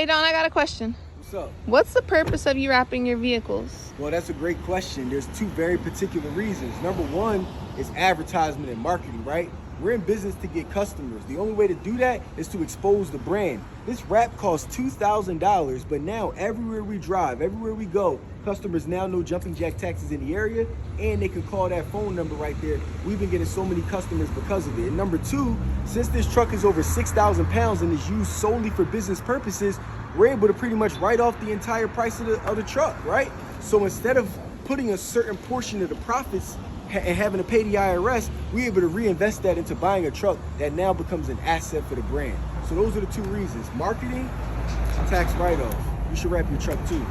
Hey Don, I got a question. What's up? What's the purpose of you wrapping your vehicles? Well, that's a great question. There's two very particular reasons. Number one is advertisement and marketing, right? We're in business to get customers. The only way to do that is to expose the brand. This wrap costs $2,000, but now everywhere we drive, everywhere we go, customers now know Jumping Jack Taxis in the area, and they can call that phone number right there. We've been getting so many customers because of it. And number two, since this truck is over 6,000 pounds and is used solely for business purposes, we're able to pretty much write off the entire price of the truck, right? So instead of putting a certain portion of the profits and having to pay the IRS, we're able to reinvest that into buying a truck that now becomes an asset for the brand. So those are the two reasons: marketing, tax write-off. You should wrap your truck too.